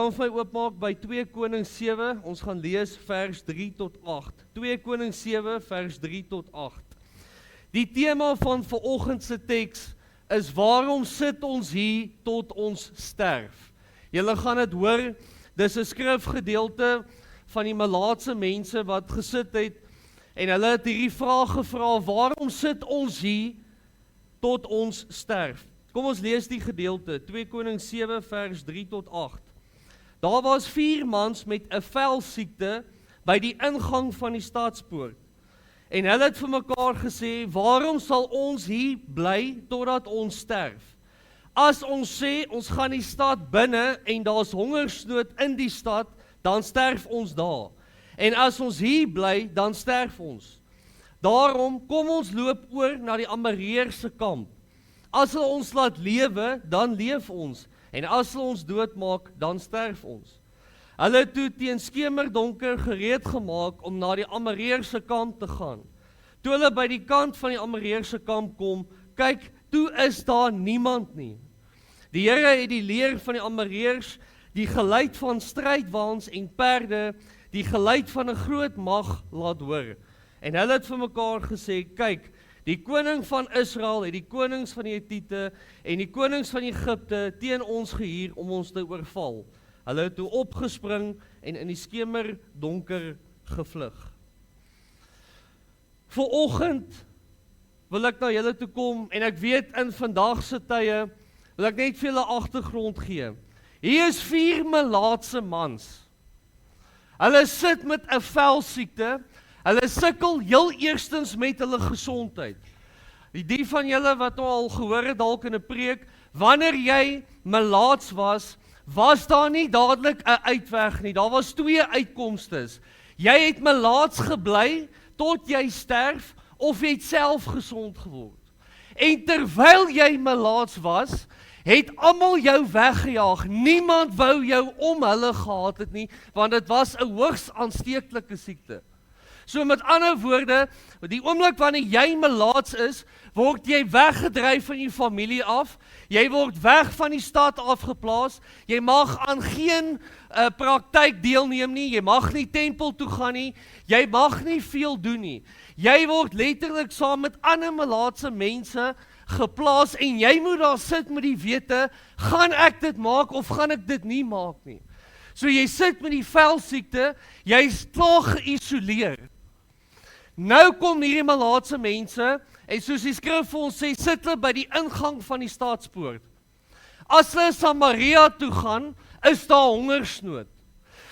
kan vir my oopmaak by 2 Konings 7, ons gaan lees vers 3 tot 8. 2 Konings 7 vers 3 tot 8. Die tema van vanoggend se teks is waarom sit ons hier tot ons sterf? Julle gaan dit hoor, dis 'n skrifgedeelte van die Malaatse mense wat gesit het en hulle het hierdie vraag gevra, waarom sit ons hier tot ons sterf? Kom ons lees die gedeelte, 2 Konings 7 vers 3 tot 8. Daar was 4 mans met 'n velsiekte by die ingang van die stadspoort. En hulle het vir mekaar gesê, waarom sal ons hier bly totdat ons sterf? As ons sê, ons gaan die stad binne en daar's hongersnood in die stad, dan sterf ons daar. En as ons hier bly, dan sterf ons. Daarom, kom ons loop oor na die Amoreërse kamp. As hulle ons laat lewe, dan leef ons. En as hulle ons doodmaak, dan sterf ons. Hulle het toe teen skemerdonker gereed gemaak om na die Amoreërse kamp te gaan. Toe hulle by die kant van die Amoreërse kamp kom, kyk, toe is daar niemand nie. Die Here het die leer van die Amoreërs, die geluid van strydwaans en perde, die geluid van 'n groot mag laat hoor. En hulle het vir mekaar gesê, kyk, die koning van Israel het die konings van die Hetiete en die konings van Egipte teen ons gehuur om ons te oorval. Hulle het toe opgespring en in die skemerdonker gevlug. Vanoggend wil ek na julle toe kom en ek weet in vandag se tye wil ek net vir julle agtergrond gee. Hier is 4 Malaatse mans. Hulle sit met 'n velsiekte. Hulle sukkel heel eerstens met hulle gesondheid. Die van julle wat nou al gehoor het dalk in 'n preek, wanneer jy malaats was daar nie dadelik 'n uitweg nie. Daar was 2 uitkomstes. Jy het malaats gebly tot jy sterf of jy het self gesond geword. En terwyl jy malaats was, het almal jou weggejaag. Niemand wou jou om hulle gehad het nie, want dit was 'n hoogs aansteeklike siekte. So met ander woorde, die oomblik wanneer jy malaats is, word jy weggedryf van jou familie af, jy word weg van die stad afgeplaas, jy mag aan geen praktyk deelneem nie, jy mag nie tempel toe gaan nie, jy mag nie veel doen nie. Jy word letterlik saam met ander malaatse mense geplaas en jy moet daar sit met die wete, gaan ek dit maak of gaan ek dit nie maak nie. So jy sit met die velsiekte, jy is klaar geïsoleer. Nou kom hierdie malaatse mense, en soos die skrif vir ons sê, sit hulle by die ingang van die stadspoort. As hulle Samaria toe gaan, is daar hongersnood.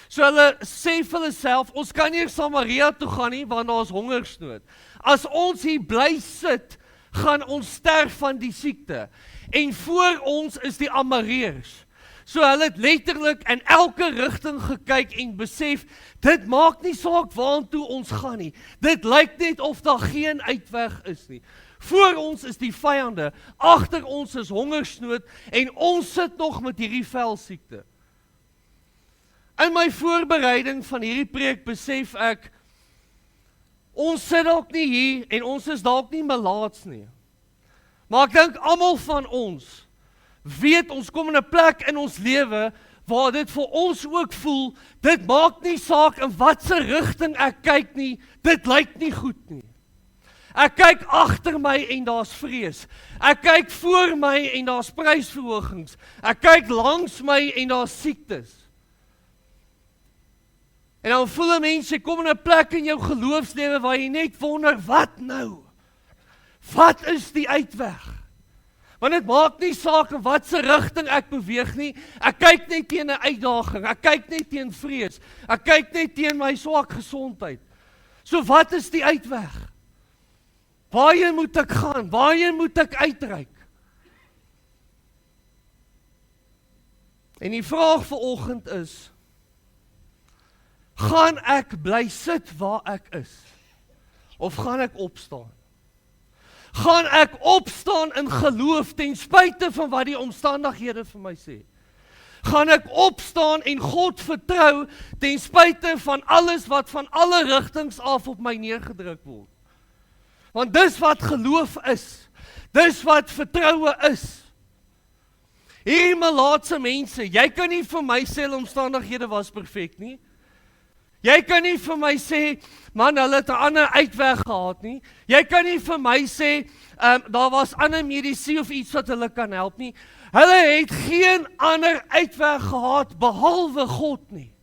So hulle sê vir hulle self, ons kan nie Samaria toe gaan nie, want daar is hongersnood. As ons hier bly sit, gaan ons sterf van die siekte. En voor ons is die Amoreërs. So hulle het letterlik in elke rigting gekyk en besef, dit maak nie saak waartoe ons gaan nie. Dit lyk net of daar geen uitweg is nie. Voor ons is die vyande, agter ons is hongersnood en ons sit nog met hierdie velsiekte. In my voorbereiding van hierdie preek besef ek, ons sit dalk nie hier en ons is dalk nie malaats nie. Maar ek dink almal van ons weet ons kom in 'n plek in ons lewe waar dit vir ons ook voel, dit maak nie saak in watse rigting ek kyk nie, dit lyk nie goed nie. Ek kyk agter my en daar's vrees. Ek kyk voor my en daar's prysverhogings. Ek kyk langs my en daar's siektes. En dan voel 'n mens, jy kom in 'n plek in jou geloofslewe waar jy net wonder, wat nou? Wat is die uitweg? Want dit maak nie saak in watse rigting ek beweeg nie, ek kyk net teen 'n uitdaging, ek kyk net teen vrees, ek kyk net teen my swak gesondheid. So wat is die uitweg? Waarheen moet ek gaan? Waarheen moet ek uitreik? En die vraag vanoggend is, gaan ek bly sit waar ek is? Of gaan ek opstaan? Gaan ek opstaan in geloof ten spyte van wat die omstandighede vir my sê? Gaan ek opstaan en God vertrou ten spyte van alles wat van alle rigtings af op my neergedruk word? Want dis wat geloof is. Dis wat vertroue is. Hierdie malaatse mense, jy kan nie vir my sê hulle omstandighede was perfek nie. Jy kan nie vir my sê, man, hulle het 'n ander uitweg gehad nie. Jy kan nie vir my sê, daar was ander medisyne of iets wat hulle kan help nie. Hulle het geen ander uitweg gehad behalwe God nie.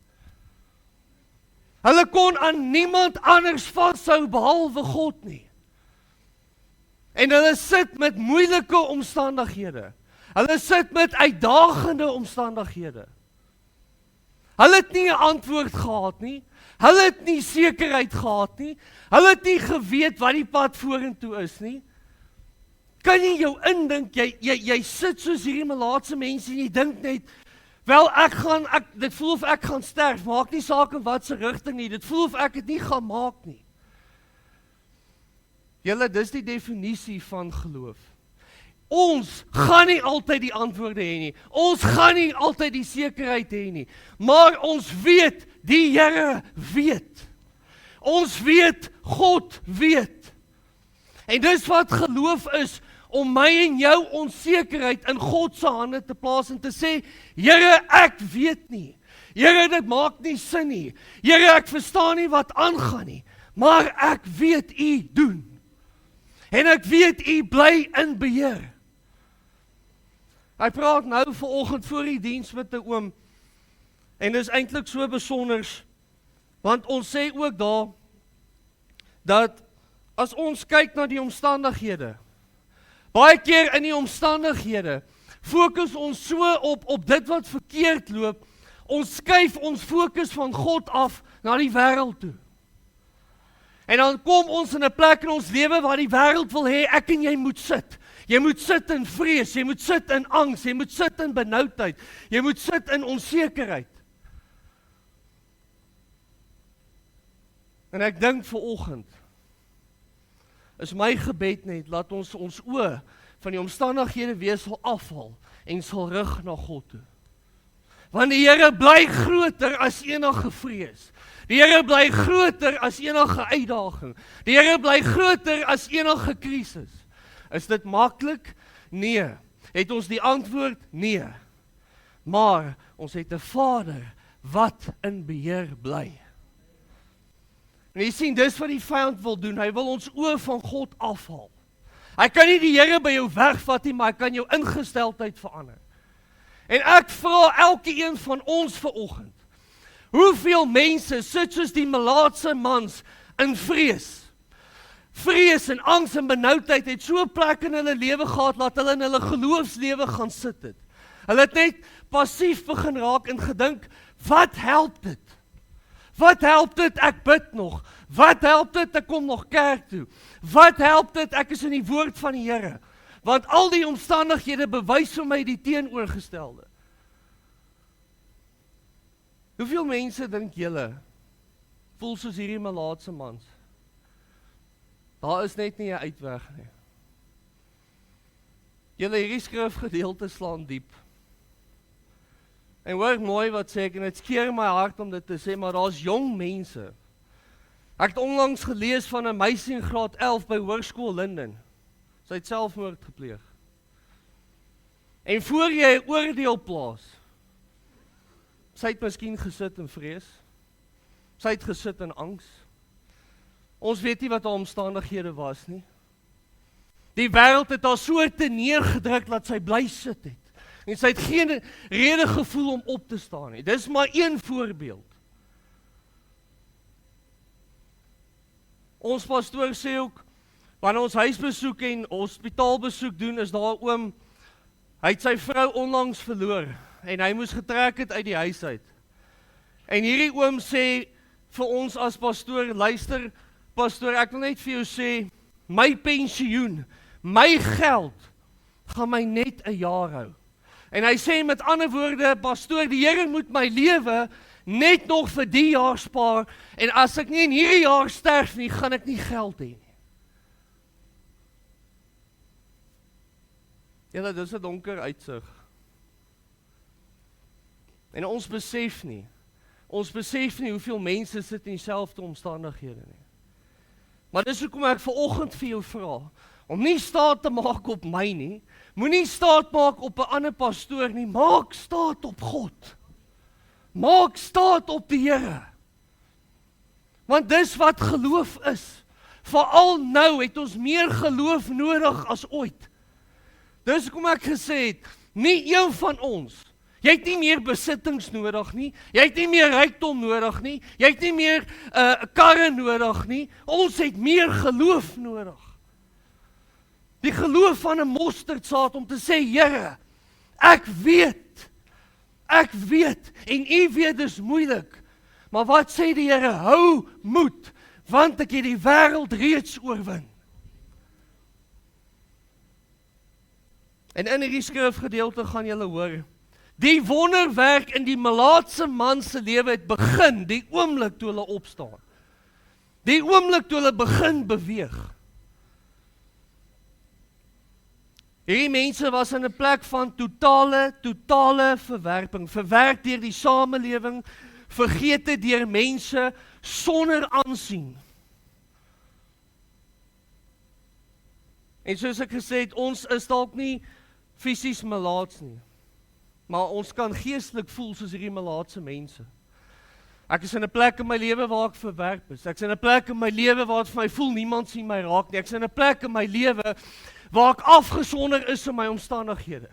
Hulle kon aan niemand anders vashou behalwe God nie. En hulle sit met moeilike omstandighede. Hulle sit met uitdagende omstandighede. Hulle het nie 'n antwoord gehad nie. Hulle het nie sekerheid gehad nie. Hulle het nie geweet wat die pad vorentoe is nie. Kan jy jou indink, jy sit soos hierdie malaatse mense en jy dink net, wel dit voel of ek gaan sterf, maak nie saak in wat se rigting nie, dit voel of ek dit nie gaan maak nie. Julle, dis die definisie van geloof. Ons gaan nie altyd die antwoorde hê nie. Ons gaan nie altyd die sekerheid hê nie. Maar ons weet, die Here weet. Ons weet, God weet. En dis wat geloof is, om my en jou onsekerheid in God se hande te plaas en te sê, Here, ek weet nie. Here, dit maak nie sin nie. Here, ek verstaan nie wat aangaan nie. Maar ek weet U doen. En ek weet U bly in beheer. Hy praat nou vanoggend voor die diens met 'n oom, en dit is eintlik so besonders, want ons sê ook daar, dat as ons kyk na die omstandighede, baie keer in die omstandighede, fokus ons so op dit wat verkeerd loop, ons skuif ons fokus van God af na die wêreld toe. En dan kom ons in 'n plek in ons lewe waar die wêreld wil hê, ek en jy moet sit. Jy moet sit in vrees, jy moet sit in angs, jy moet sit in benoudheid, jy moet sit in onsekerheid. En ek dink vanoggend, is my gebed net, laat ons oë van die omstandighede weer sal afval, en sal rig na God toe. Want die Here bly groter as enige vrees. Die Here bly groter as enige uitdaging. Die Here bly groter as enige krisis. Is dit maklik? Nee. Het ons die antwoord? Nee. Maar ons het 'n Vader wat in beheer bly. En jy sien, dis wat die vyand wil doen. Hy wil ons oë van God afhaal. Hy kan nie die Here by jou wegvat nie, maar hy kan jou ingesteldheid verander. En ek vra elke een van ons vanoggend, hoeveel mense sit soos die malaatse mans in vrees? Vrees en angs en benoudheid het so 'n plek in hulle lewe gehad, laat hulle in hulle geloofslewe gaan sit het. Hulle het net passief begin raak en gedink, wat help dit? Wat help dit, ek bid nog? Wat help dit, ek kom nog kerk toe? Wat help dit, ek is in die woord van die Here? Want al die omstandighede bewys vir my die teenoorgestelde. Hoeveel mense dink julle voel soos hierdie malaatse mans? Daar is net nie 'n uitweg nie. Julle, hierdie skrifgedeelte slaan diep. En hoor mooi wat sê ek, en dit skeer my hart om dit te sê, maar daar's jong mense. Ek het onlangs gelees van 'n meisie in graad 11 by Hoërskool Linden. Sy het selfmoord gepleeg. En voor jy 'n oordeel plaas, sy het miskien gesit in vrees, sy het gesit in angs. Ons weet nie wat haar omstandighede was nie. Die wêreld het haar so te neergedruk dat sy bly sit het. En sy het geen rede gevoel om op te staan nie. Dis maar een voorbeeld. Ons pastoor sê ook, wanneer ons huisbesoek en hospitaalbesoek doen, is daar 'n oom, hy het sy vrou onlangs verloor, en hy moes getrek het uit die huis uit. En hierdie oom sê vir ons as pastoor, luister, pastoor, ek wil net vir jou sê, my pensioen, my geld, gaan my net 'n jaar hou. En hy sê met ander woorde, pastoor, die Here moet my lewe net nog vir die jaar spaar, en as ek nie in hierdie jaar sterf nie, gaan ek nie geld hê nie. Ja, dis 'n donker uitsig. En ons besef nie hoeveel mense sit in dieselfde omstandighede nie. Maar dis hoekom ek vanoggend vir jou vra, om nie staat te maak op my nie, moenie staat maak op 'n ander pastoor nie, maak staat op God. Maak staat op die Here. Want dis wat geloof is. Veral nou het ons meer geloof nodig as ooit. Dis hoekom ek gesê het, nie een van ons, jy het nie meer besittings nodig nie, jy het nie meer rykdom nodig nie, jy het nie meer karre nodig nie, ons het meer geloof nodig. Die geloof van 'n mosterdsaad om te sê, Here, ek weet, en U weet dis moeilik, maar wat sê die Here, hou moed, want ek het die wêreld reeds oorwin. En in hierdie skrifgedeelte gaan julle hoor, die wonderwerk in die melaatse man se lewe het begin, die oomblik toe hulle opstaan. Die oomblik toe hulle begin beweeg. Hierdie mense was in 'n plek van totale verwerping, verwerp deur die samelewing, vergete deur mense sonder aansien. En soos ek gesê het, ons is dalk nie fisies melaats nie, maar ons kan geestelik voel soos hierdie melaatse mense. Ek is in 'n plek in my lewe waar ek verwerp is. Ek is in 'n plek in my lewe waar dit vir my voel niemand sien my raak nie. Ek is in 'n plek in my lewe waar ek afgesonder is in my omstandighede.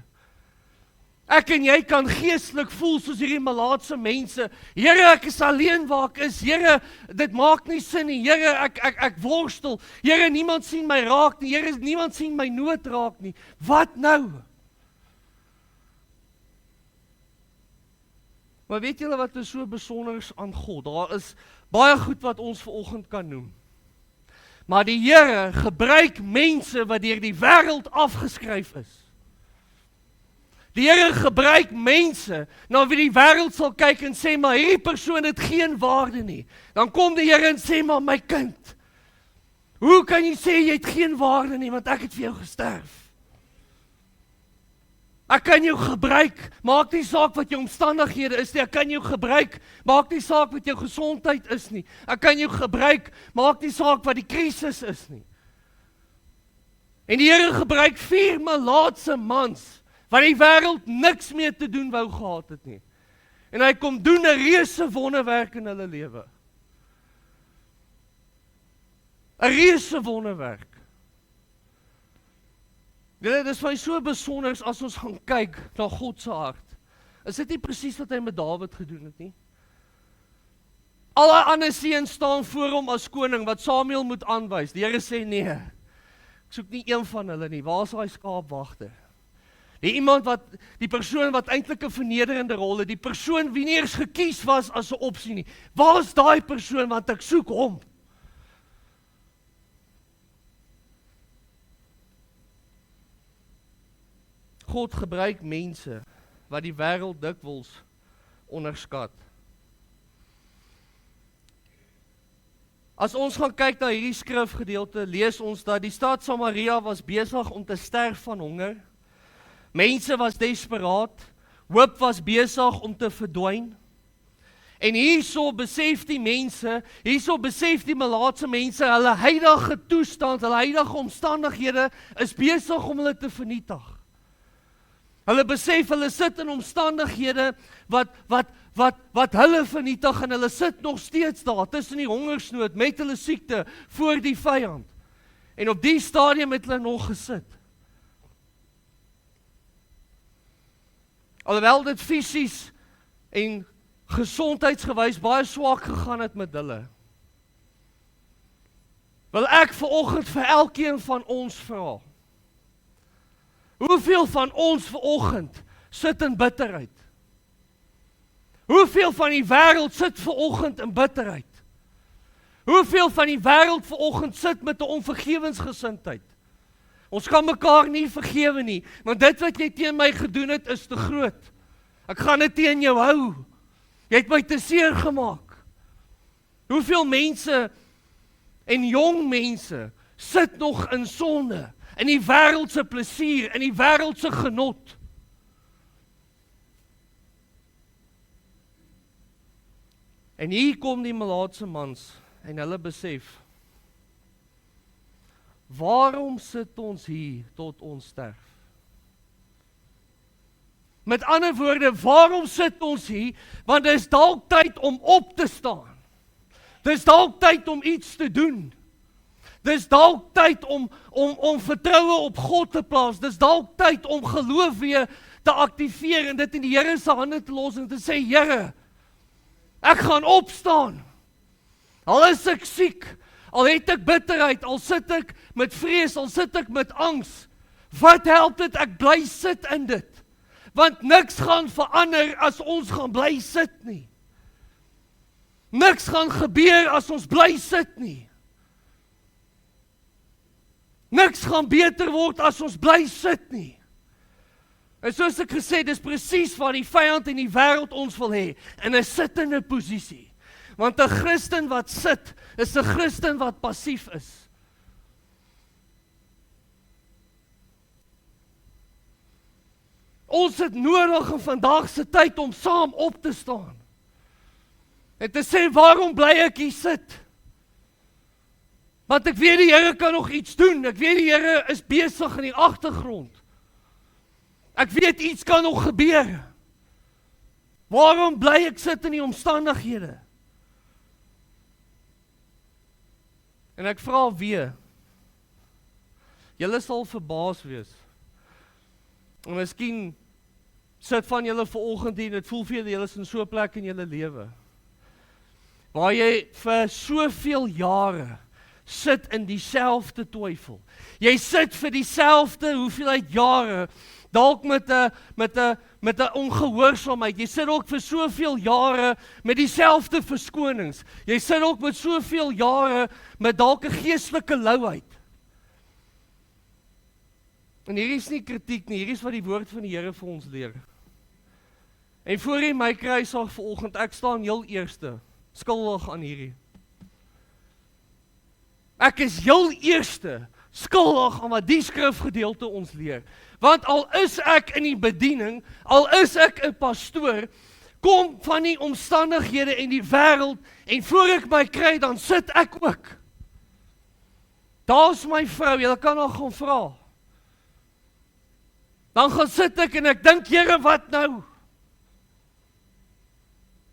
Ek en jy kan geestelik voel soos hierdie melaatse mense. Here, ek is alleen waar ek is. Here, dit maak nie sin nie. Here, ek worstel. Here, niemand sien my raak nie. Here, niemand sien my nood raak nie. Wat nou? Maar weet julle wat is so besonders aan God? Daar is baie goed wat ons vanoggend kan noem. Maar die Here gebruik mense wat deur die wêreld afgeskryf is. Die Here gebruik mense na wie die wêreld sal kyk en sê, maar hierdie persoon het geen waarde nie. Dan kom die Here en sê, maar my kind, hoe kan jy sê jy het geen waarde nie, want ek het vir jou gesterf. Ek kan jou gebruik, maak nie saak wat jou omstandighede is nie, ek kan jou gebruik, maak nie saak wat jou gesondheid is nie, ek kan jou gebruik, maak nie saak wat die krisis is nie. En die Here gebruik 4 melaatse mans, wat die wêreld niks meer te doen wou gehad het nie. En hy kom doen 'n reuse wonderwerk in hulle lewe. 'n Reuse wonderwerk. Dit is vir my so besonder as ons gaan kyk na God se hart. Is dit nie presies wat hy met Dawid gedoen het nie? Alle ander seuns staan voor hom as koning wat Samuel moet aanwys. Die Here sê nee. Ek soek nie een van hulle nie. Waar is daai skaapwagter? Die persoon wat eintlik 'n vernederende rol het, die persoon wie nie eens gekies was as 'n opsie nie. Waar is daai persoon, want ek soek hom? God gebruik mense wat die wêreld dikwels onderskat. As ons gaan kyk na hierdie skrifgedeelte, lees ons dat die stad Samaria was besig om te sterf van honger. Mense was desperaat, hoop was besig om te verdwyn. En hierso besef die melaatse mense, hulle huidige toestand, hulle huidige omstandighede is besig om hulle te vernietig. Hulle besef, hulle sit in omstandighede wat hulle vernietig en hulle sit nog steeds daar, tussen die hongersnood, met hulle siekte, voor die vyand. En op die stadium het hulle nog gesit. Alhoewel dit fisies en gesondheidsgewys baie swak gegaan het met hulle, wil ek vanoggend vir elkeen van ons vra, hoeveel van ons vanoggend sit in bitterheid? Hoeveel van die wêreld sit vanoggend in bitterheid? Hoeveel van die wêreld vanoggend sit met 'n onvergewensgesindheid? Ons kan mekaar nie vergewe nie, want dit wat jy teen my gedoen het is te groot. Ek gaan dit teen jou hou. Jy het my te seer gemaak. Hoeveel mense en jong mense sit nog in sonde, in die wêreldse plesier, in die wêreldse genot. En hier kom die melaatse mans en hulle besef, waarom sit ons hier tot ons sterf? Met ander woorde, waarom sit ons hier? Want dit is dalk tyd om op te staan. Dit is dalk tyd om iets te doen. Dit is dalk tyd om vertroue op God te plaas. Dit is dalk tyd om geloof weer te aktiveer en dit in die Here se hande te los en te sê, Here, ek gaan opstaan. Al is ek siek, al het ek bitterheid, al sit ek met vrees, al sit ek met angs. Wat help dit? Ek bly sit in dit. Want niks gaan verander as ons gaan bly sit nie. Niks gaan gebeur as ons bly sit nie. Niks gaan beter word as ons bly sit nie. En soos ek gesê, dis presies wat die vyand in die wêreld ons wil hê, in 'n sittende posisie. Want 'n Christen wat sit, is 'n Christen wat passief is. Ons het nodig in vandag se tyd om saam op te staan. En te sê, waarom bly ek hier sit? Want ek weet die Here kan nog iets doen. Ek weet die Here is besig in die agtergrond. Ek weet iets kan nog gebeur. Waarom bly ek sit in die omstandighede? En ek vra weer. Julle sal verbaas wees. En miskien sit van julle vanoggend hier en dit voel vir julle is in so 'n plek in julle lewe. Waar jy vir soveel jare sit in dieselfde twyfel. Jy sit vir dieselfde hoeveelheid jare, dalk met 'n ongehoorsaamheid. Jy sit ook vir soveel jare met dieselfde verskonings. Jy sit ook met soveel jare met dalk 'n geestelike louheid. En hier is nie kritiek nie, hier is wat die woord van die Here vir ons leer. En voor jy my kruisig vanoggend, ek staan heel eerste, skuldig aan hierdie. Ek is heel eerste skuldig aan wat die skrifgedeelte ons leer. Want al is ek in die bediening, al is ek 'n pastoor, kom van die omstandighede en die wêreld, en voor ek my kry, dan sit ek ook. Daar's my vrou, julle kan haar gaan vra. Dan gaan sit ek en ek dink, Here, wat nou?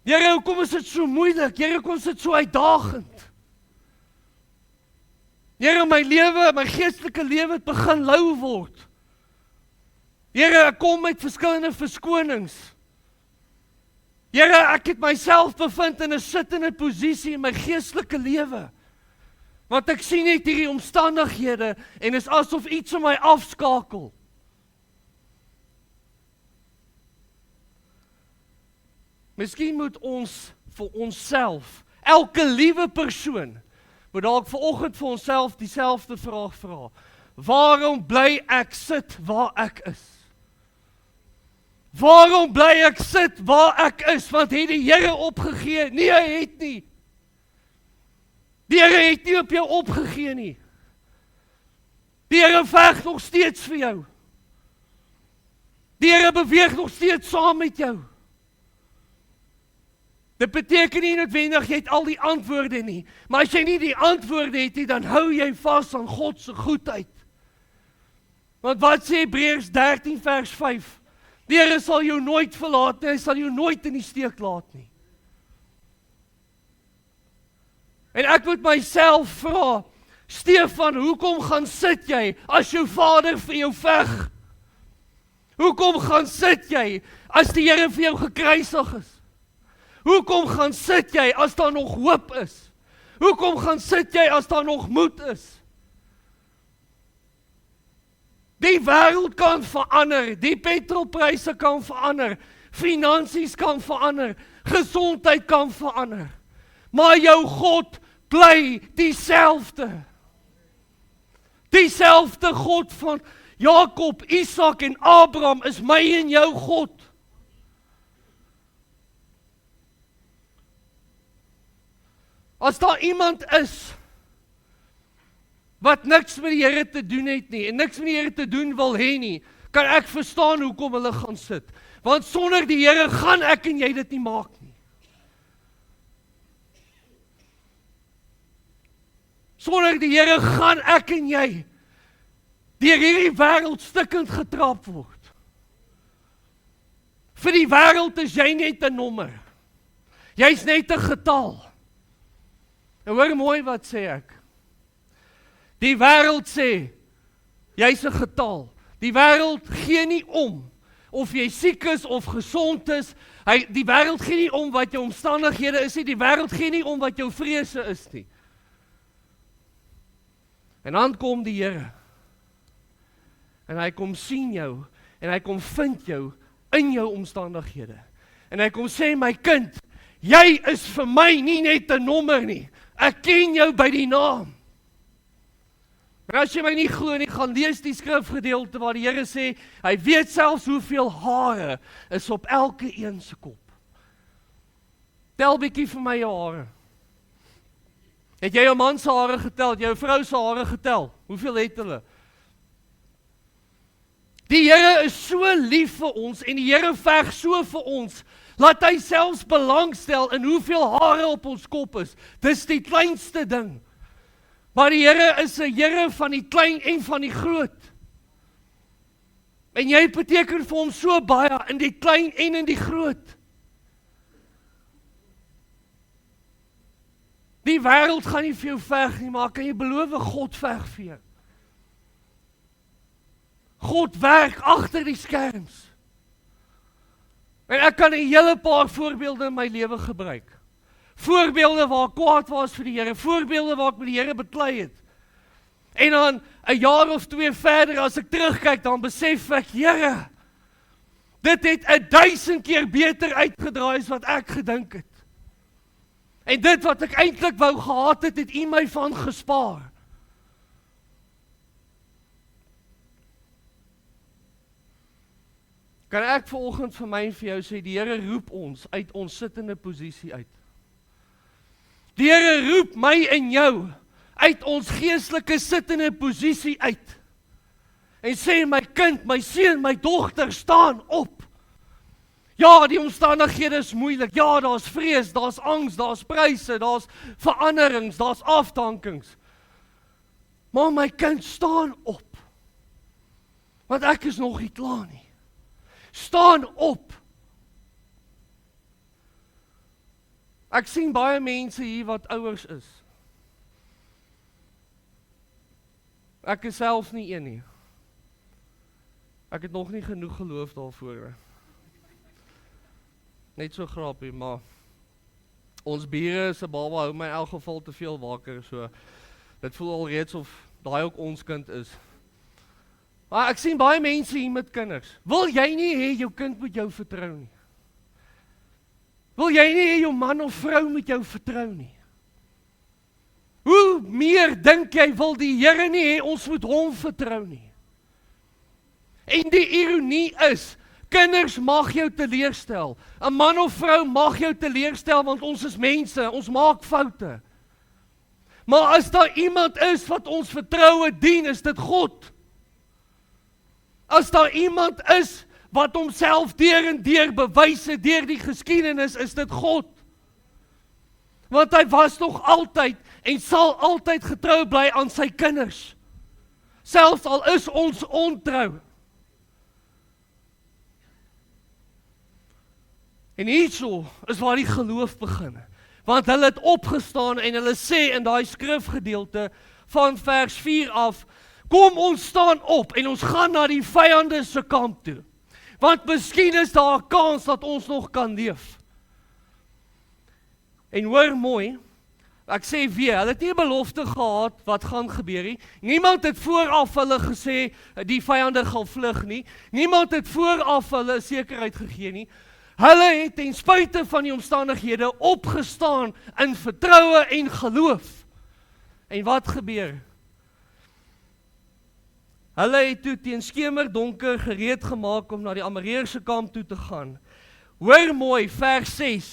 Here, hoekom is dit so moeilik? Here, hoekom is dit so uitdagend? Here, my lewe, my geestelike lewe het begin lou word. Here, ek kom met verskillende verskonings. Here, ek het myself bevind in 'n sittende posisie in my geestelike lewe. Want ek sien net hierdie omstandighede en is asof iets om my afskakel. Miskien moet ons vir onsself, elke liewe persoon, moet dalk vanoggend vir onsself dieselfde vraag vra. Waarom bly ek sit waar ek is? Waarom bly ek sit waar ek is? Want het die Here opgegee? Nee, hy het nie. Die Here het nie op jou opgegee nie. Die Here veg nog steeds vir jou. Die Here beweeg nog steeds saam met jou. Dit beteken nie noodwendig jy het al die antwoorde nie, maar as jy nie die antwoorde het nie, dan hou jy vas aan God se goedheid. Want wat sê Hebreërs 13 vers 5? Die Here sal jou nooit verlaat nie, hy sal jou nooit in die steek laat nie. En ek moet myself vra, Stefan, hoekom gaan sit jy as jou vader vir jou veg? Hoekom gaan sit jy as die Here vir jou gekruisig is? Hoekom gaan sit jy as daar nog hoop is? Hoekom gaan sit jy as daar nog moed is? Die wêreld kan verander, die petrolpryse kan verander, finansies kan verander, gesondheid kan verander. Maar jou God bly dieselfde. Dieselfde God van Jakob, Isak en Abraham is my en jou God. As daar iemand is wat niks met die Here te doen het nie en niks met die Here te doen wil hê nie, kan ek verstaan hoekom hulle gaan sit. Want sonder die Here gaan ek en jy dit nie maak nie. Sonder die Here gaan ek en jy deur hierdie wêreld stukkend getrap word. Vir die wêreld is jy net 'n nommer. Jy's net 'n getal. En hoor mooi wat sê ek. Die wêreld sê, jy's 'n getal. Die wêreld gee nie om of jy siek is of gesond is. Die wêreld gee nie om wat jou omstandighede is nie. Die wêreld gee nie om wat jou vrese is nie. En dan kom die Here. En hy kom sien jou. En hy kom vind jou in jou omstandighede. En hy kom sê, my kind, jy is vir my nie net 'n nommer nie. Ek ken jou by die naam. En as jy my nie glo nie, gaan lees die skrifgedeelte waar die Here sê, hy weet selfs hoeveel hare is op elke een se kop. Tel bietjie vir my jou hare. Het jy jou man se hare getel? Het jy jou vrou se hare getel? Hoeveel het hulle? Die Here is so lief vir ons en die Here veg so vir ons, laat hy selfs belangstel in hoeveel hare op ons kop is. Dis die kleinste ding. Maar die Here is 'n Here van die klein en van die groot. En jy beteken vir hom so baie in die klein en in die groot. Die wêreld gaan nie vir jou veg nie, maar kan jy beloof God veg vir jou? God werk agter die skerms. En ek kan 'n hele paar voorbeelde in my lewe gebruik. Voorbeelde waar ek kwaad was vir die Here, voorbeelde waar ek met die Here beklei het. En dan 'n jaar of 2 verder, as ek terugkyk, dan besef ek, Here, dit het 1000 keer beter uitgedraai as wat ek gedink het. En dit wat ek eintlik wou gehad het, het U my van gespaar. Kan ek vanoggend vir my en vir jou sê, die Here roep ons uit ons sittende posisie uit. Die Here roep my en jou uit ons geestelike sittende posisie uit. En sê, my kind, my seun, my dogter, staan op. Ja, die omstandighede is moeilik. Ja, daar's vrees, daar's angs, daar's pryse, daar's veranderings, daar's afdankings. Maar my kind, staan op. Want ek is nog nie klaar nie. Staan op. Ek sien baie mense hier wat ouers is. Ek is self nie een nie. Ek het nog nie genoeg geloof daarvoor. Net so grappie, maar ons bure se baba hou my in elk geval te veel wakker, so dit voel al reeds of daai ook ons kind is. Maar ek sien baie mense hier met kinders. Wil jy nie hê jou kind moet jou vertrou nie? Wil jy nie hê jou man of vrou moet jou vertrou nie? Hoe meer dink jy wil die Here nie hê ons moet hom vertrou nie? En die ironie is, kinders mag jou teleurstel. 'n Man of vrou mag jou teleurstel want ons is mense, ons maak foute. Maar as daar iemand is wat ons vertroue dien, is dit God. As daar iemand is wat homself deur en deur bewys het deur die geskiedenis, is dit God. Want hy was nog altyd en sal altyd getrou bly aan sy kinders. Selfs al is ons ontrou. En hierso is waar die geloof begin. Want hulle het opgestaan en hulle sê in daai skrifgedeelte van vers 4 af, kom ons staan op en ons gaan na die vyande se kamp toe. Want miskien is daar 'n kans dat ons nog kan leef. En hoor mooi, ek sê weer, hulle het nie 'n belofte gehad wat gaan gebeur nie. Niemand het vooraf hulle gesê, die vyande gaan vlug nie. Niemand het vooraf hulle sekerheid gegee nie. Hulle het ten spyte van die omstandighede opgestaan in vertroue en geloof. En wat gebeur? Hulle het toe teen skemerdonker gereed gemaak om na die Amoreërs kamp toe te gaan. Hoor mooi, vers 6.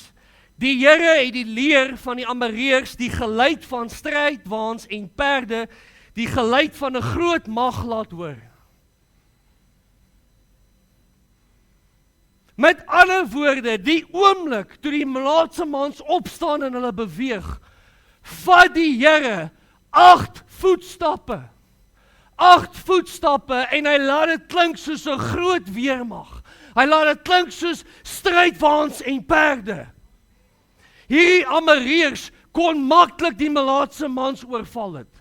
Die Here het die leer van die Amoreërs, die geluid van strydwaans en perde, die geluid van 'n groot mag laat hoor. Met ander woorde, die oomblik toe die melaatse mans opstaan en hulle beweeg, vat die Here 8 voetstappe. 8 voetstappe en hy laat dit klink soos 'n groot weermag. Hy laat dit klink soos strydwaans en perde. Hierdie Amareërs kon maklik die Malaatse mans oorval het.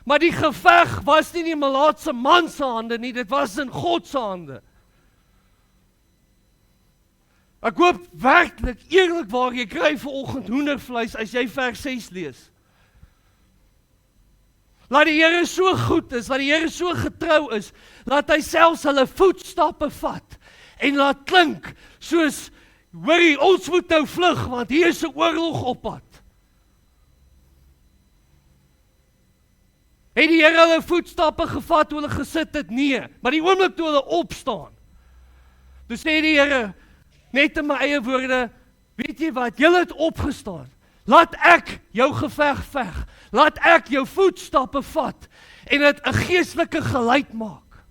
Maar die geveg was nie in die Malaatse man se hande nie, dit was in God se hande. Ek hoop werklik, eerlikwaar, jy kry vanoggend hoendervleis as jy vers 6 lees. Laat die Here so goed is, laat die Here so getrou is, laat hy selfs hulle voetstappe vat en laat klink soos, hoorie, ons moet nou vlug, want hier is 'n oorlog op pad. Het die Here hulle voetstappe gevat toe hulle gesit het? Nee, maar die oomblik toe hulle opstaan, toe sê die Here, net in my eie woorde, weet jy wat, julle het opgestaan, laat ek jou geveg veg, laat ek jou voetstappe vat, en dit 'n geestelike geluid maak.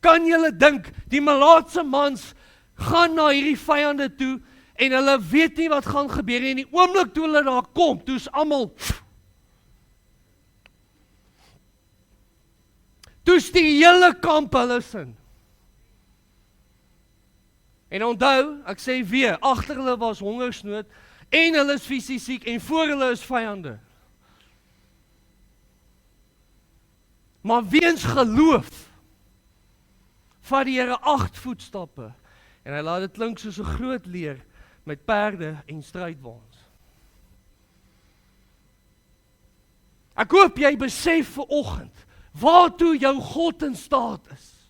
Kan julle dink, die Malaatse mans gaan na hierdie vyande toe, en hulle weet nie wat gaan gebeur nie, en die oomblik toe hulle daar kom, toe is almal, toe is die hele kamp hulle sin. En onthou, ek sê weer, agter hulle was hongersnood, en hulle is fisies siek, en voor hulle is vyande. Maar weens geloof, vat die Here 8 voetstappe, en hy laat dit klink soos 'n groot leer, met perde en strydwaans. Ek hoop jy besef vanoggend, waartoe jou God in staat is.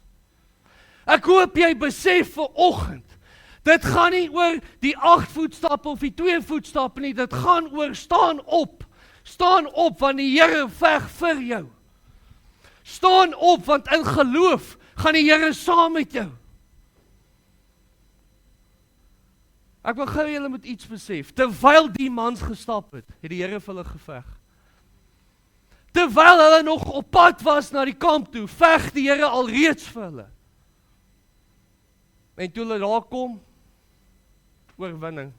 Ek hoop jy besef vanoggend, dit gaan nie oor die 8 voetstappe of die 2 voetstappe nie, dit gaan oor staan op, want die Here veg vir jou. Staan op, want in geloof gaan die Here saam met jou. Ek wil gou julle moet iets besef, terwyl die mans gestap het die Here vir hulle geveg. Terwyl hulle nog op pad was na die kamp toe, veg die Here alreeds vir hulle. En toe hulle daar kom, oorwinning.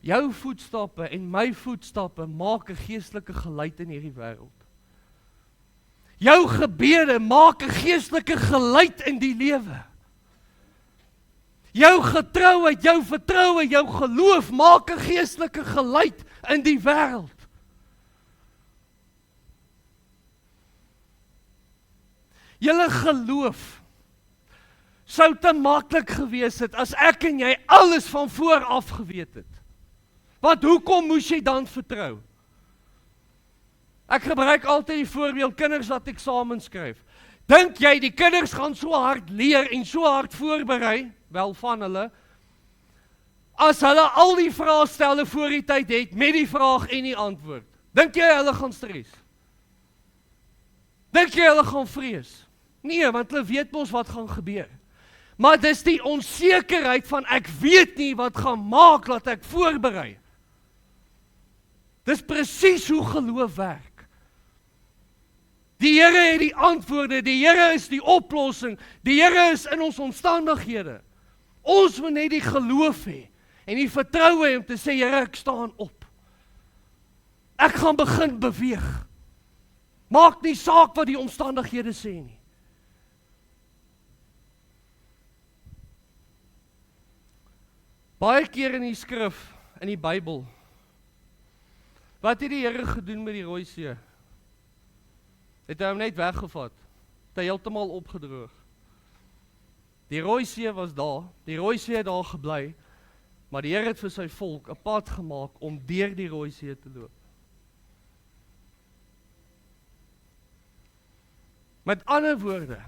Jou voetstappe en my voetstappe maak 'n geestelike geluid in hierdie wêreld. Jou gebede maak 'n geestelike geluid in die lewe. Jou getrouheid, jou vertroue, jou geloof maak 'n geestelike geluid in die wêreld. Julle geloof sou te maklik gewees het as ek en jy alles van voor af geweet het. Want hoekom moes jy dan vertrou? Ek gebruik altyd die voorbeeld kinders wat eksamen skryf. Dink jy die kinders gaan so hard leer en so hard voorberei, wel van hulle, as hulle al die vraestelle voor die tyd het met die vraag en die antwoord? Dink jy hulle gaan stres? Dink jy hulle gaan vrees? Nee, want hulle weet mos wat gaan gebeur. Maar dis die onsekerheid van ek weet nie wat gaan maak dat ek voorberei. Dis presies hoe geloof werk. Die Here het die antwoorde, die Here is die oplossing, die Here is in ons omstandighede. Ons moet net die geloof hê en die vertroue hê om te sê, Here, ek staan op. Ek gaan begin beweeg. Maak nie saak wat die omstandighede sê nie. Baie keer in die skrif, in die Bybel, wat het die Here gedoen met die Rooi See? Het hy hom net weggevat, het hy heeltemal opgedroog. Die Rooi See was daar, die Rooi See het daar gebly, maar die Here het vir sy volk 'n pad gemaak om deur die Rooi See te loop. Met ander woorde,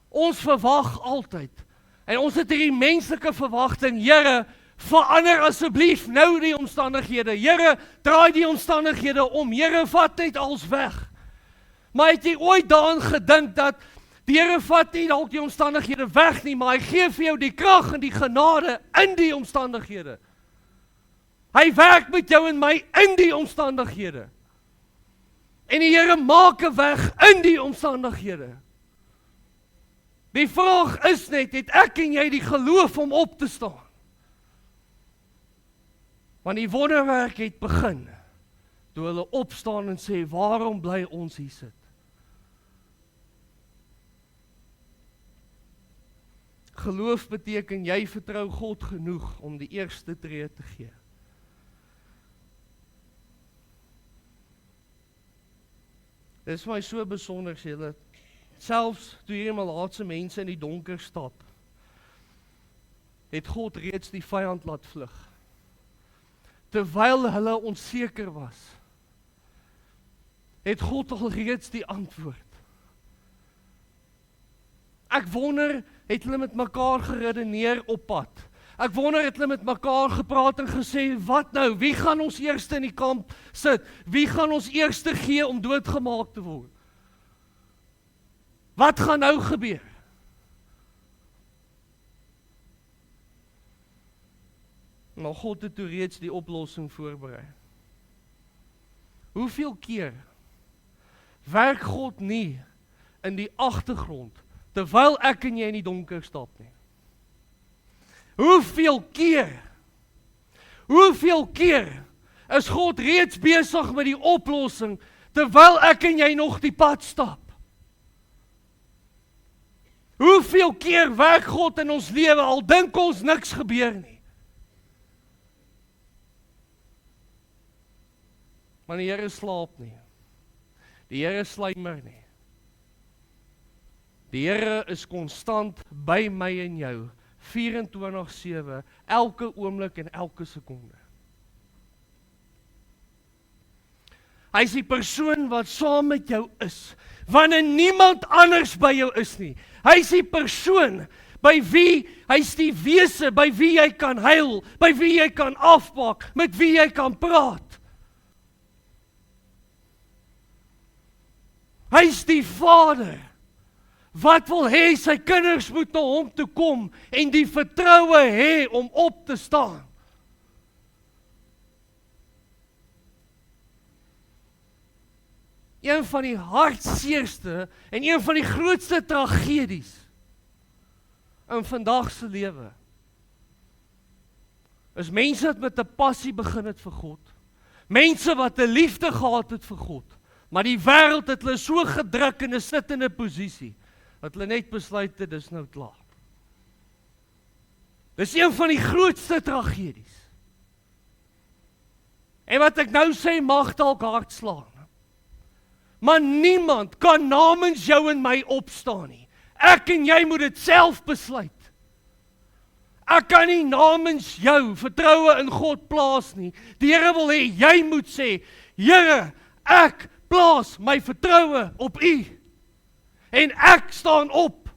ons verwag altyd, en ons het hierdie menslike verwagting, Here, verander asseblief nou die omstandighede, Here, draai die omstandighede om, Here, vat net alles weg. Maar het jy ooit daaraan gedink dat die Here vat nie dalk die omstandighede weg nie, maar hy gee vir jou die krag en die genade in die omstandighede. Hy werk met jou en my in die omstandighede. En die Here maak 'n weg in die omstandighede. Die vraag is net, het ek en jy die geloof om op te staan? Want die wonderwerk het begin, toe hulle opstaan en sê, waarom bly ons hier sit? Geloof beteken, jy vertrou God genoeg om die eerste tree te gee. Dit is vir my so besonder, julle, selfs toe hierdie malaatse mense in die donker stap, het God reeds die vyand laat vlug. Terwyl hulle onseker was, het God al reeds die antwoord. Ek wonder, het hulle met mekaar geredeneer op pad? Ek wonder, het hulle met mekaar gepraat en gesê, wat nou, wie gaan ons eerste in die kamp sit? Wie gaan ons eerste gee om doodgemaak te word? Wat gaan nou gebeur? Maar God het toe reeds die oplossing voorberei. Hoeveel keer werk God nie in die agtergrond, terwyl ek en jy in die donker stap nie? Hoeveel keer is God reeds besig met die oplossing, terwyl ek en jy nog die pad stap? Hoeveel keer werk God in ons lewe, al dink ons niks gebeur nie? Maar die Here slaap nie. Die Here sluimer nie. Die Here is konstant by my en jou, 24/7, elke oomblik en elke sekonde. Hy is die persoon wat saam met jou is, wanneer niemand anders by jou is nie. Hy is die persoon by wie, hy is die wese by wie jy kan huil, by wie jy kan afpak, met wie jy kan praat. Hy is die Vader wat wil hê sy kinders moet na hom toe kom en die vertroue hê om op te staan. Een van die hartseerste en een van die grootste tragedies in vandag se lewe is mense wat met 'n passie begin het vir God. Mense wat 'n liefde gehad het vir God. Maar die wêreld het hulle so gedruk in 'n sittende posisie, dat hulle net besluit het, dis nou klaar. Dis een van die grootste tragedies. En wat ek nou sê, mag dalk hard slaan. Maar niemand kan namens jou en my opstaan nie. Ek en jy moet dit self besluit. Ek kan nie namens jou vertroue in God plaas nie. Die Here wil hê, jy moet sê, Here, ek plaas my vertroue op U. En ek staan op.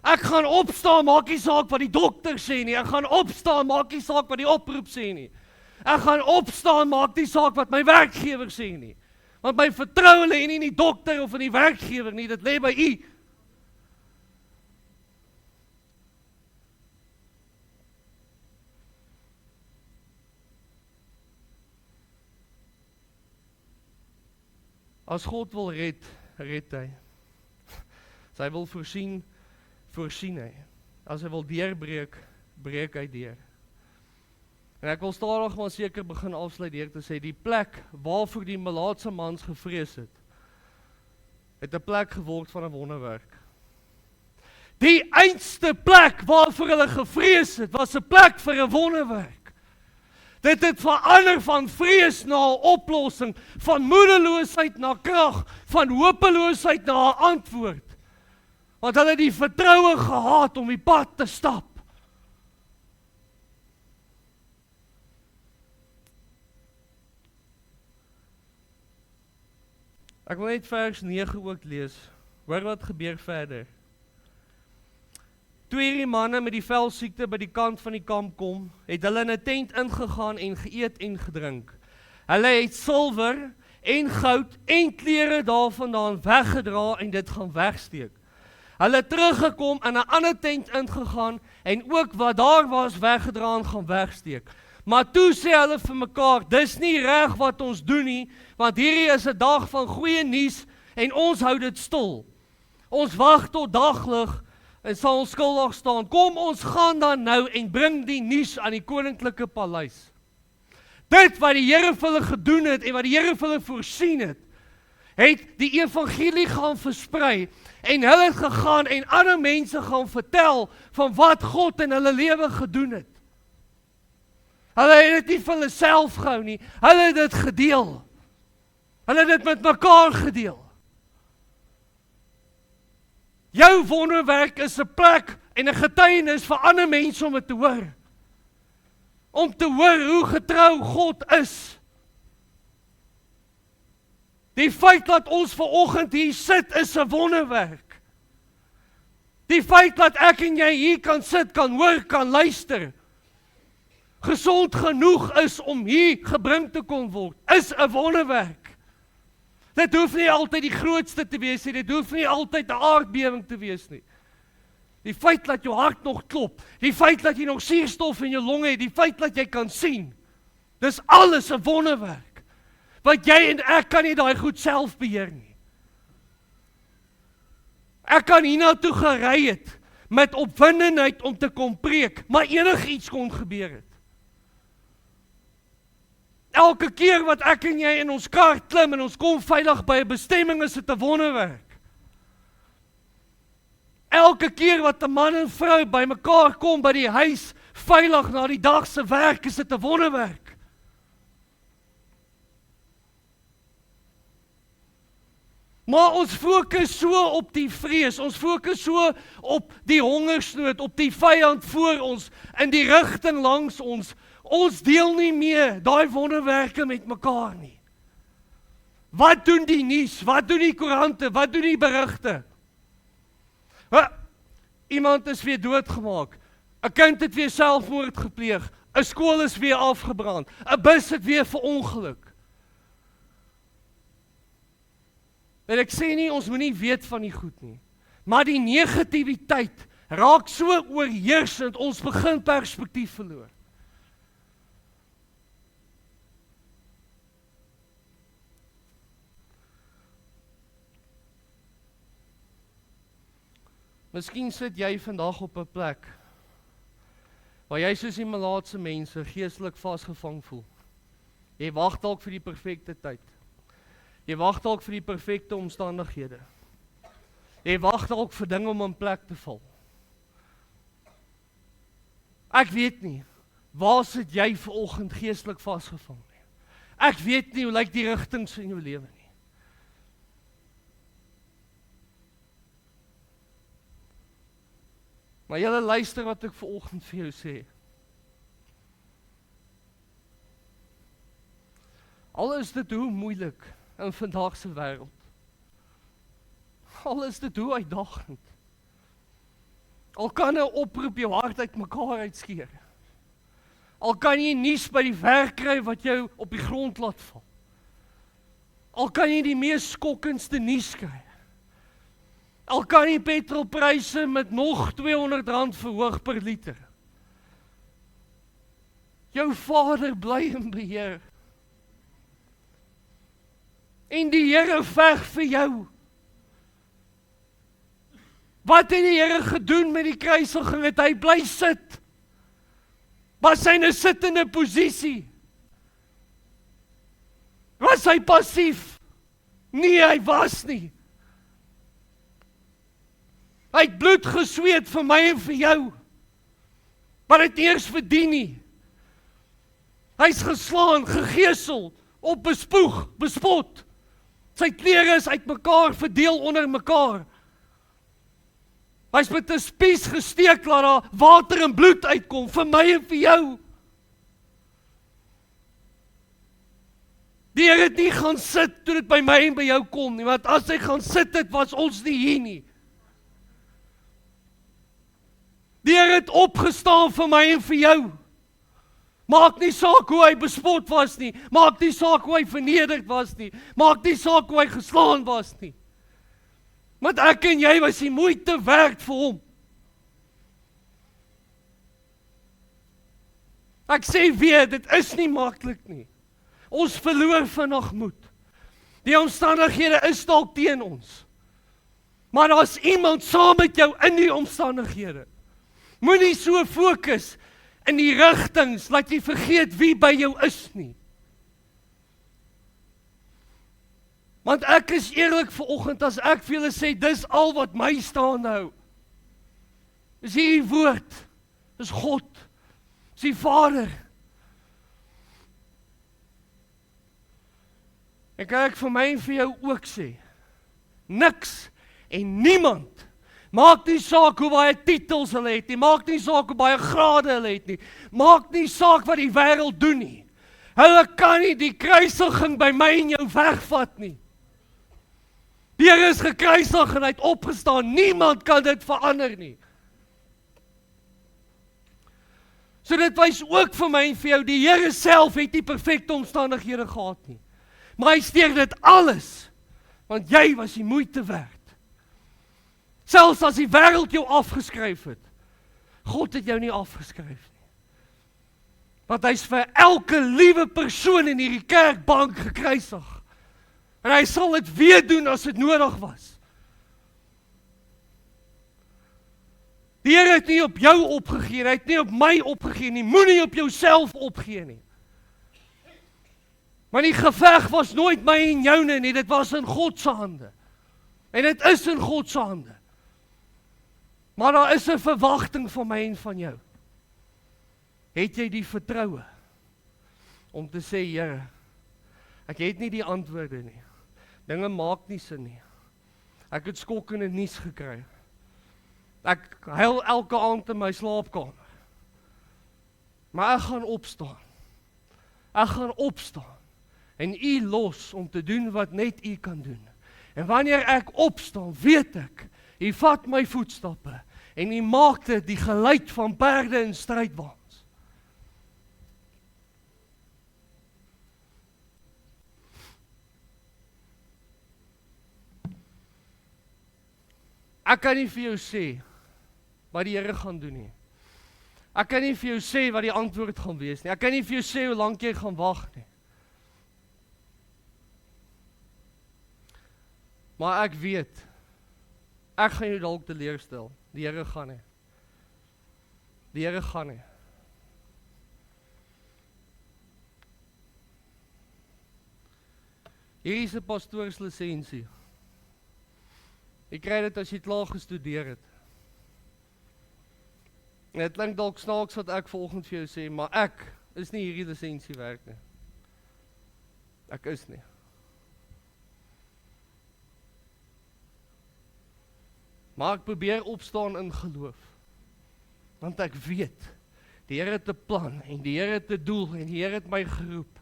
Ek gaan opstaan, maak nie saak wat die dokter sê nie. Ek gaan opstaan, maak nie saak wat die oproep sê nie. Ek gaan opstaan, maak nie saak wat my werkgewer sê nie. Want my vertroue lê nie in die dokter of in die werkgewer nie, dit lê by U. As God wil red, red hy. As hy wil voorsien, voorsien hy. As hy wil deurbreek, breek hy deur. En ek wil stadig maar seker begin afsluit deur te sê, die plek waarvoor die malaatse mans gevrees het 'n plek geword van 'n wonderwerk. Die einste plek waarvoor hulle gevrees het, was 'n plek vir 'n wonderwerk. Dit het verander van vrees na 'n oplossing, van moedeloosheid na krag, van hopeloosheid na 'n antwoord. Want hulle het die vertroue gehad om die pad te stap. Ek wil net vers 9 ook lees. Hoor wat gebeur verder. Toe hierdie manne met die velsiekte by die kant van die kamp kom, het hulle in 'n tent ingegaan en geëet en gedrink. Hulle het silwer en goud en klere daarvandaan weggedra en dit gaan wegsteek. Hulle het teruggekom in 'n ander tent ingegaan en ook wat daar was weggedra en gaan wegsteek. Maar toe sê hulle vir mekaar, dis nie reg wat ons doen nie, want hierdie is 'n dag van goeie nuus en ons hou dit stil. Ons wag tot daglig en sal ons skuldig staan. Kom, ons gaan dan nou en bring die nuus aan die koninklike paleis. Dit wat die Here vir hulle gedoen het en wat die Here vir hulle voorsien het die evangelie gaan versprei en hulle het gegaan en ander mense gaan vertel van wat God in hulle lewe gedoen het. Hulle het dit nie vir hulle self gehou nie, hulle het dit gedeel. Hulle het dit met mekaar gedeel. Jou wonderwerk is 'n plek en 'n getuienis vir ander mense om dit te hoor. Om te hoor hoe getrou God is. Die feit dat ons vanoggend hier sit is 'n wonderwerk. Die feit dat ek en jy hier kan sit, kan hoor, kan luister, gesond genoeg is om hier gebring te kon word, is 'n wonderwerk. Dit hoef nie altyd die grootste te wees nie, dit hoef nie altyd 'n aardbewing te wees nie. Die feit dat jou hart nog klop, die feit dat jy nog suurstof in jou longe het, die feit dat jy kan sien, dis alles 'n wonderwerk. Want jy en ek kan nie daai goed self beheer nie. Ek kan hiernatoe gery het met opwindendheid om te kom preek, maar enigiets kon gebeur het. Elke keer wat ek en jy in ons kar klim en ons kom veilig by 'n bestemming, is dit 'n wonderwerk. Elke keer wat 'n man en vrou by mekaar kom by die huis, veilig na die dag se werk, is dit 'n wonderwerk. Maar ons fokus so op die vrees, ons fokus so op die hongersnood, op die vyand voor ons, in die rigting langs ons. Ons deel nie meer daai wonderwerke met mekaar nie. Wat doen die nuus? Wat doen die koerante? Wat doen die berigte? Iemand is weer doodgemaak. 'n kind het weer selfmoord gepleeg. 'n skool is weer afgebrand. 'n bus het weer verongeluk. En ek sê nie, ons moet nie weet van die goed nie. Maar die negativiteit raak so oorheersend, ons begin perspektief verloor. Miskien sit jy vandag op 'n plek waar jy soos die malaatse mense geestelik vasgevang voel. Jy wag dalk vir die perfekte tyd. Jy wag dalk vir die perfekte omstandighede. Jy wag dalk vir dinge om in plek te val. Ek weet nie, waar sit jy vanoggend geestelik vasgevang nie. Ek weet nie hoe lyk die rigtings in jou lewe nie. Maar julle luister wat ek vanoggend vir jou sê. Al is dit hoe moeilik in vandag se wêreld. Al is dit hoe uitdagend. Al kan 'n oproep jou hart uit mekaar uitskeer. Al kan jy nuus by die werk kry wat jou op die grond laat val. Al kan jy die mees skokkendste nuus kry. Al kan die petrolpryse met nog R200 verhoog per liter. Jou Vader bly in beheer. En die Here veg vir jou. Wat het die Here gedoen met die kruisiging? Het hy bly sit? Was hy in 'n sittende posisie? Was hy passief? Nee, hy was nie. Hy het bloed gesweet vir my en vir jou. Maar hy het nie eers verdien nie. Hy's geslaan, gegeesel, opbespoeg, bespot. Sy klere is uitmekaar verdeel onder mekaar. Hy's met 'n spies gesteek laat daar water en bloed uitkom vir my en vir jou. Die Here het nie gaan sit toe dit by my en by jou kom nie, want as hy gaan sit het, was ons nie hier nie. Die Here het opgestaan vir my en vir jou. Maak nie saak hoe hy bespot was nie, maak nie saak hoe hy vernederd was nie, maak nie saak hoe hy geslaan was nie. Want ek en jy was die moeite werd vir hom. Ek sê weer, dit is nie maklik nie. Ons verloor vinnig moed. Die omstandighede is dalk teen ons. Maar daar's iemand saam met jou in die omstandighede. Moenie so fokus in die rigtings, laat jy vergeet wie by jou is nie. Want ek is eerlik vanoggend as ek vir julle sê, dis al wat my staande hou. Dis hierdie woord, dis God, dis die Vader. En kan ek vir my en vir jou ook sê, niks en niemand, maak nie saak hoe baie titels hulle het nie, maak nie saak hoe baie grade hulle het nie, maak nie saak wat die wêreld doen nie. Hulle kan nie die kruisiging by my en jou wegvat nie. Die Here is gekruisig en hy het opgestaan, niemand kan dit verander nie. So dit wys ook vir my en vir jou, die Here self het nie perfekte omstandighede gehad nie. Maar hy steur dit alles, want jy was die moeite werd. Selfs as die wêreld jou afgeskryf het, God het jou nie afgeskryf nie. Want hy's vir elke liewe persoon in hierdie kerkbank gekruisig. En hy sal dit weer doen as dit nodig was. Die Here het nie op jou opgegee, hy het nie op my opgegee nie, moenie op jouself opgee nie. Maar die geveg was nooit my en joune nie, dit was in God se hande. En dit is in God se hande. Maar daar is 'n verwagting van my en van jou. Het jy die vertroue om te sê, Here, ek het nie die antwoorde nie. Dinge maak nie sin nie. Ek het skokkende nuus gekry. Ek huil elke aand in my slaapkamer. Maar ek gaan opstaan. Ek gaan opstaan en U los om te doen wat net U kan doen. En wanneer ek opstaan, weet ek, U vat my voetstappe en U maak dit die geluid van perde in strydwaans. Ek kan nie vir jou sê wat die Here gaan doen nie. Ek kan nie vir jou sê wat die antwoord gaan wees nie. Ek kan nie vir jou sê hoe lank jy gaan wag nie. Maar ek weet, ek gaan jou dalk teleurstel. Die Here gaan nie. Die Here gaan nie. Hier is 'n pastoorslisensie. Jy kry dit as jy klaar gestudeer het. En dit klink dalk snaaks wat ek vanoggend vir jou sê, maar ek is nie hierdie lisensie werd nie. Ek is nie. Maar ek probeer opstaan in geloof. Want ek weet, die Here het 'n plan en die Here het 'n doel en die Here het my geroep.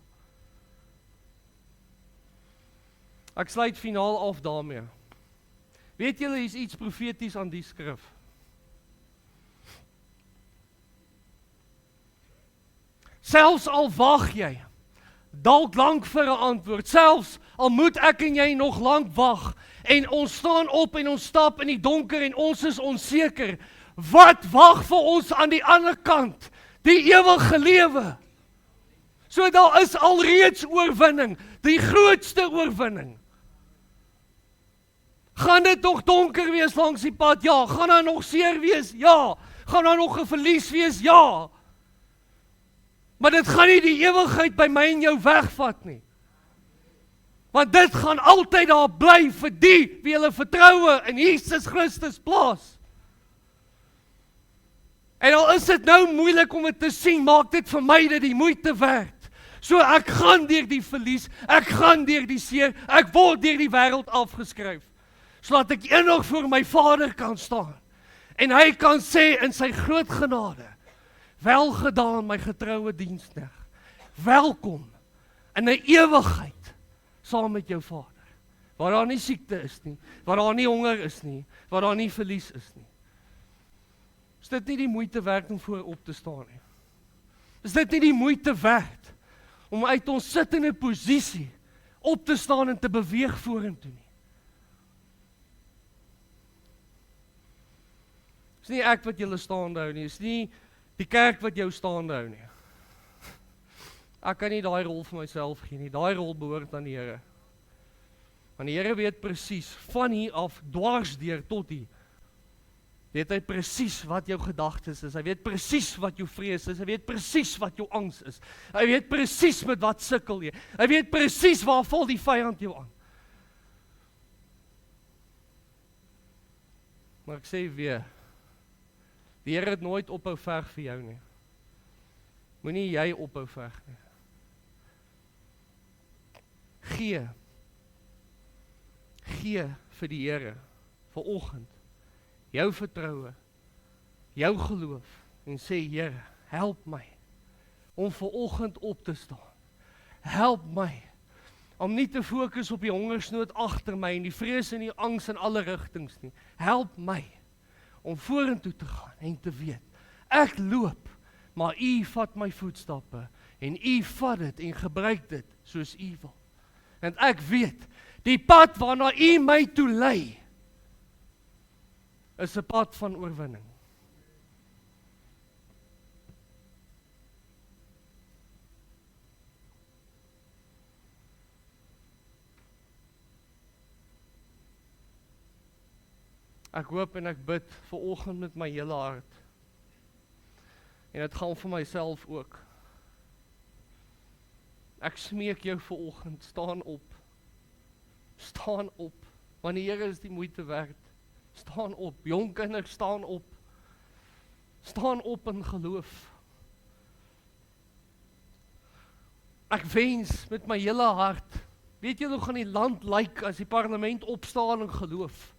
Ek sluit finaal af daarmee. Weet julle, is iets profeties aan die skrif. Selfs al wag jy, dalk lank vir 'n antwoord, selfs al moet ek en jy nog lank wag, en ons staan op en ons stap in die donker en ons is onseker, wat wag vir ons aan die ander kant? Die ewige lewe. So daar is alreeds oorwinning, die grootste oorwinning. Gaan dit nog donker wees langs die pad? Ja. Gaan daar nog seer wees? Ja. Gaan daar nog 'n verlies wees? Ja. Maar dit gaan nie die ewigheid by my en jou wegvat nie. Want dit gaan altyd daar bly vir die wie hulle vertroue in Jesus Christus plaas. En al is dit nou moeilik om dit te sien, maak dit vir my dit die moeite werd. So ek gaan deur die verlies, ek gaan deur die seer, ek word deur die wêreld afgeskryf. Sodat ek eendag voor my Vader kan staan. En hy kan sê in sy groot genade, welgedaan my getroue diensknegt. Welkom in 'n ewigheid saam met jou Vader. Waar daar nie siekte is nie, waar daar nie honger is nie, waar daar nie verlies is nie. Is dit nie die moeite werd om voor op te staan nie? Is dit nie die moeite werd om uit ons sittende posisie op te staan en te beweeg vorentoe nie? Is nie ek wat julle staande hou nie, is nie die kerk wat jou staande hou nie. Ek kan nie daai rol vir myself gee nie, daai rol behoort aan die Here. Want die Here weet presies, van hier af, dwars deur tot hier, weet hy presies wat jou gedagtes is, hy weet presies wat jou vrees is, hy weet presies wat jou angs is, hy weet presies met wat sukkel jy, hy weet presies waar val die vyand jou aan. Maar ek sê weer, die Here het nooit ophou veg vir jou nie. Moenie jy ophou veg nie. Gee vir die Here, vanoggend, jou vertroue, jou geloof, en sê, Here, help my, om vanoggend op te staan. Help my, om nie te fokus op die hongersnood agter my, en die vrees en die angs in alle rigtings nie. Help my, om vorentoe te gaan, en te weet, ek loop, maar U vat my voetstappe, en U vat dit, en gebruik dit, soos U wil. En ek weet, die pad waarna U my toe lei, is 'n pad van oorwinning. Ek hoop en ek bid vanoggend met my hele hart. En dit gaan vir myself ook. Ek smeek jou vanoggend, staan op. Staan op, want die Here is die moeite werd. Staan op, jong kinders, staan op. Staan op in geloof. Ek wens met my hele hart, weet julle hoe gaan die land lyk as die parlement opstaan in geloof?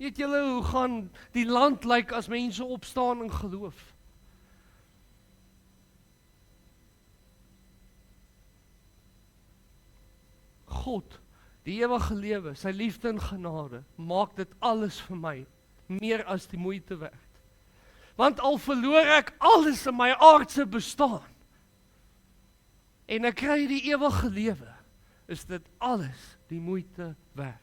Weet julle hoe gaan die land lyk as mense opstaan in geloof? God, die ewige lewe, sy liefde en genade, maak dit alles vir my, meer as die moeite werd. Want al verloor ek alles in my aardse bestaan, en ek kry die ewige lewe, is dit alles die moeite werd.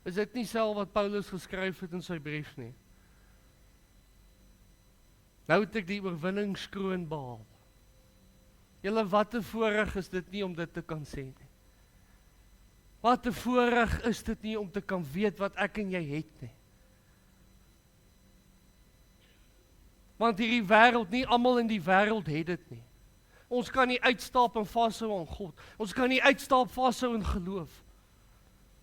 Is dit nie self wat Paulus geskryf het in sy brief nie? Nou het ek die oorwinningskroon behaal. Julle, wat 'n voorreg is dit nie om dit te kan sê nie. Wat 'n voorreg is dit nie om te kan weet wat ek en jy het nie. Want hierdie wêreld, nie almal in die wêreld het dit nie. Ons kan nie uitstap en vashou aan God. Ons kan nie uitstap vashou in geloof.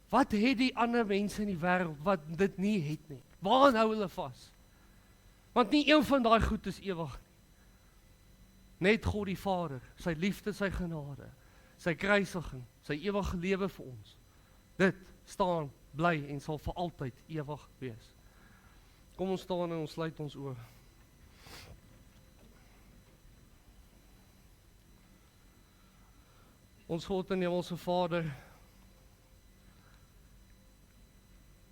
Wat het die ander mense in die wêreld wat dit nie het nie? Waaraan hou hulle vas? Want nie een van daai goed is ewig nie. Net God die Vader, sy liefde, sy genade, sy kruisiging, sy ewige lewe vir ons. Dit staan, bly en sal vir altyd ewig wees. Kom ons staan en ons sluit ons oë. Ons God en Hemelse Vader,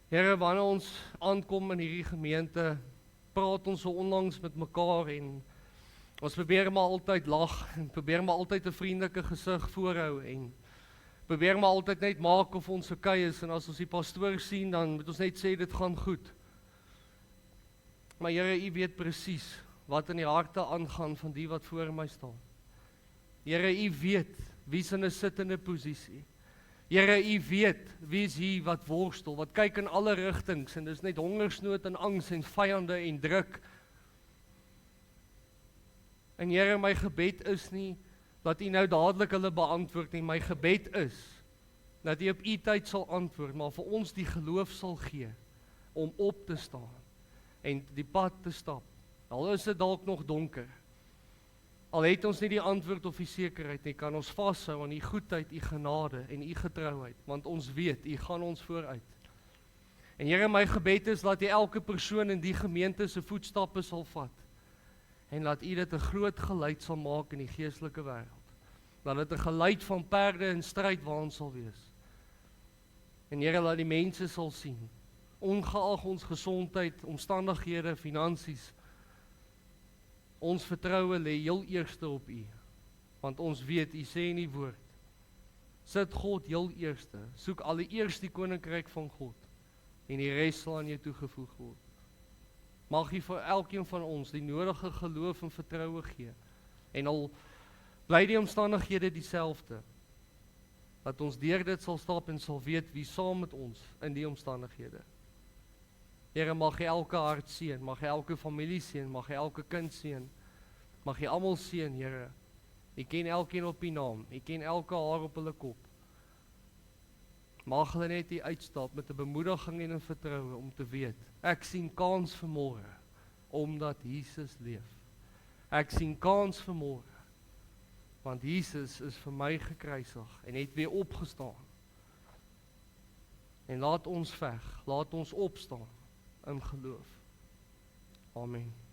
Here, wanneer ons aankom in hierdie gemeente, praat ons so onlangs met mekaar en ons probeer maar altyd lag en probeer maar altyd 'n vriendelike gesig voorhou en probeer maar altyd net maak of ons okay is en as ons die pastoor sien, dan moet ons net sê dit gaan goed. Maar Here, U weet presies wat in die harte aangaan van die wat voor my staan. Here, U weet wie is in 'n sittende posisie. Here, U weet wie is hier wat worstel, wat kyk in alle rigtings en dis net hongersnood en angs en vyande en druk. En Here, my gebed is nie dat U nou dadelik hulle beantwoord nie, my gebed is dat U op U tyd sal antwoord, maar vir ons die geloof sal gee om op te staan en die pad te stap. Al is dit dalk nog donker. Al het ons nie die antwoord of die sekerheid nie, kan ons vashou aan U goedheid, U genade en U getrouheid, want ons weet, U gaan ons vooruit. En Here, my gebed is dat U elke persoon in die gemeente se voetstappe sal vat, en laat U dit 'n groot geluid sal maak in die geestelike wêreld. Laat dit 'n geluid van perde en stryd waar ons sal wees. En Here, laat die mense sal sien, ongeag ons gesondheid, omstandighede, finansies, ons vertroue lê heel eerste op U, want ons weet, U sê in die woord, sit God heel eerste, soek allereerst die koninkryk van God, en die res sal aan jou toegevoeg word. Mag U vir elkeen van ons die nodige geloof en vertroue gee, en al bly die omstandighede dieselfde, Dat ons deur dit sal stap en sal weet wie saam met ons in die omstandighede. Here, mag jy elke hart seën, mag jy elke familie seën, mag jy elke kind seën, mag jy almal seën, Here. U ken elkeen op die naam, u ken elke haar op hulle kop. Mag hulle net hier uitstap met 'n bemoediging en 'n vertroue om te weet, ek sien kans vir môre, omdat Jesus leef. Ek sien kans vir môre, want Jesus is vir my gekruisig en het weer opgestaan. En laat ons veg, laat ons opstaan in geloof. Amen.